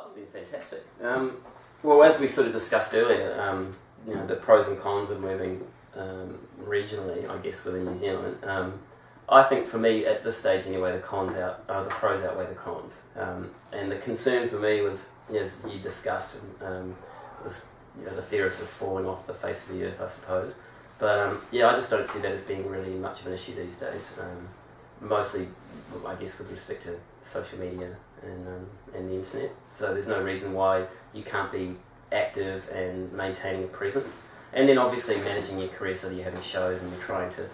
it's been fantastic. Well, as we sort of discussed earlier, the pros and cons of moving regionally, I guess, within New Zealand. I think for me, at this stage anyway, the pros outweigh the cons. And the concern for me was, as you discussed, was the fear of sort of falling off the face of the earth, I suppose. But I just don't see that as being really much of an issue these days. Mostly, I guess, with respect to social media and the internet. So there's no reason why you can't be active and maintaining a presence. And then obviously managing your career so that you're having shows and you're trying to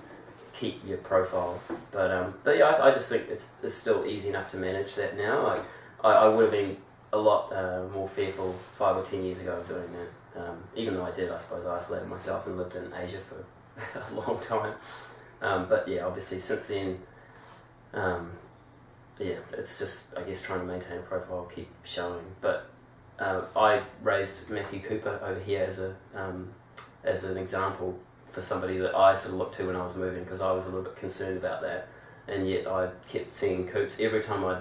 keep your profile. But I just think it's still easy enough to manage that now. Like I would have been a lot more fearful 5 or 10 years ago of doing that. Even though I did, I suppose, isolate myself and lived in Asia for a long time. But yeah, obviously since then, it's just, I guess, trying to maintain a profile, keep showing. But I raised Matthew Couper over here as an example for somebody that I sort of looked to when I was moving, because I was a little bit concerned about that. And yet I kept seeing Coops every time I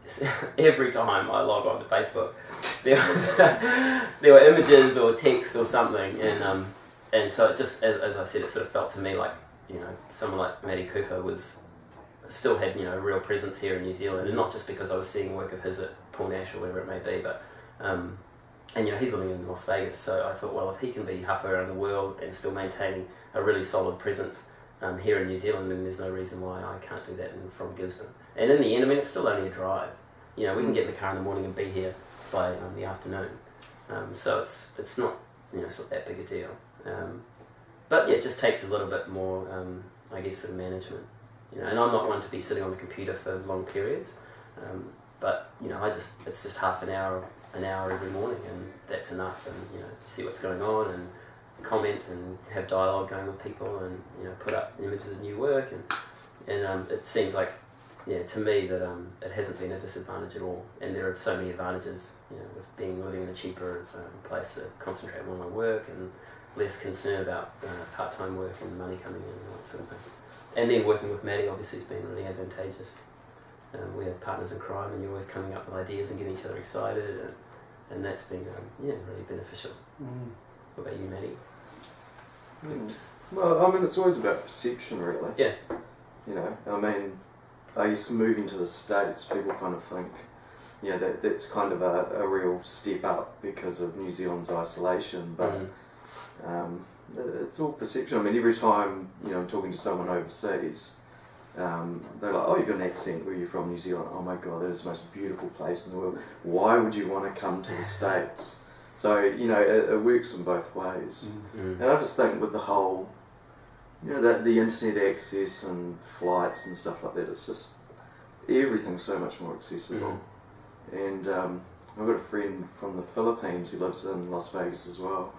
log on to Facebook. There were images or text or something, and so it just, as I said, it sort of felt to me like, someone like Matty Couper still had a real presence here in New Zealand, and not just because I was seeing work of his at Paul Nache or whatever it may be, but and he's living in Las Vegas, so I thought, well, if he can be halfway around the world and still maintaining a really solid presence here in New Zealand, then there's no reason why I can't do that from Gisborne. And in the end, I mean, it's still only a drive. We can get in the car in the morning and be here by the afternoon. So it's not it's not that big a deal. But yeah, it just takes a little bit more, I guess, sort of management. And I'm not one to be sitting on the computer for long periods. But it's just half an hour every morning, and that's enough. And you see what's going on and comment and have dialogue going with people, and put up images of new work, and it seems like to me that it hasn't been a disadvantage at all, and there are so many advantages with living in a cheaper place to concentrate more on my work and less concern about part-time work and money coming in and all that sort of thing. And then working with Maddie obviously has been really advantageous. We're partners in crime, and you're always coming up with ideas and getting each other excited, and that's been really beneficial. What about you, Maddie? Well, I mean, it's always about perception, really. Yeah. I mean, I used to move into the States, people kind of think, that's kind of a real step up because of New Zealand's isolation, but it's all perception. I mean, every time, I'm talking to someone overseas, they're like, oh, you've got an accent, where are you from? New Zealand. Oh my God, that is the most beautiful place in the world. Why would you want to come to the States? So, it works in both ways. And I just think with the whole, that the internet access and flights and stuff like that, it's just, everything's so much more accessible. And I've got a friend from the Philippines who lives in Las Vegas as well,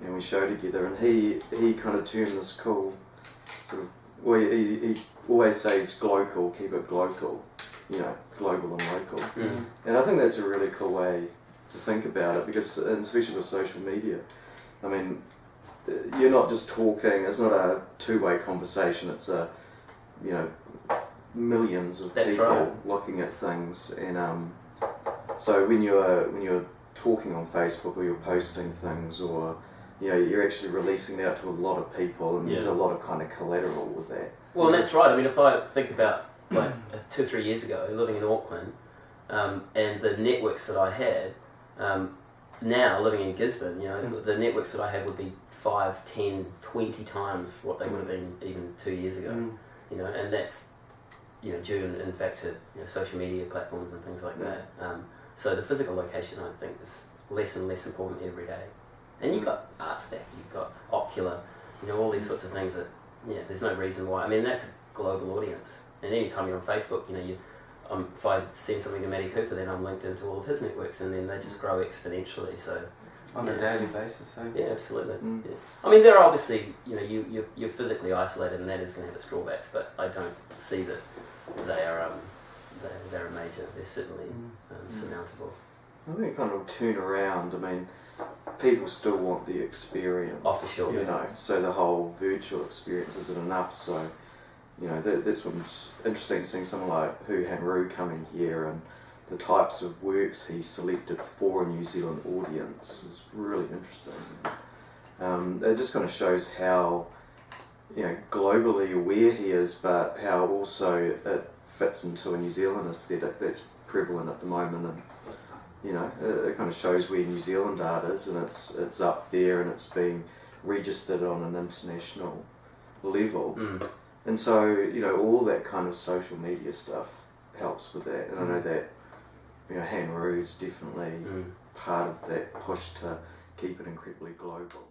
and we show together, and he kind of termed this cool sort of, well, he always says glocal, keep it glocal, global and local. And I think that's a really cool way to think about it, because, and especially with social media, I mean, you're not just talking, it's not a two-way conversation, it's millions of people looking at things, and so when you're talking on Facebook, or you're posting things, or you're actually releasing that out to a lot of people, and there's a lot of kind of collateral with that. Well, and that's right. I mean, if I think about like 2 or 3 years ago, living in Auckland, and the networks that I had, now living in Gisborne, the networks that I had would be 5, 10, 20 times what they would have been even 2 years ago. And that's due in fact to social media platforms and things like that. So the physical location, I think, is less and less important every day. And you've got ArtStack, you've got Ocular, all these sorts of things that, there's no reason why. I mean, that's a global audience. And anytime you're on Facebook, if I send something to Matty Couper, then I'm linked into all of his networks, and then they just grow exponentially. So on a daily basis, eh? Yeah, absolutely. Yeah. I mean, there are obviously, you're physically isolated, and that is going to have its drawbacks, but I don't see that they're a major. They're certainly surmountable. I think it kind of turn around. I mean, people still want the experience. Oh, for sure. So the whole virtual experience isn't enough. So, that's what's interesting, seeing someone like Hu Han Ru coming here, and the types of works he selected for a New Zealand audience was really interesting. It just kind of shows how, you know, globally aware he is, but how also it fits into a New Zealand aesthetic that's prevalent at the moment. And you know, it kind of shows where New Zealand art is, and it's up there, and it's being registered on an international level. And so, you know, all that kind of social media stuff helps with that. And I know that, you know, Hangaroo is definitely part of that push to keep it incredibly global.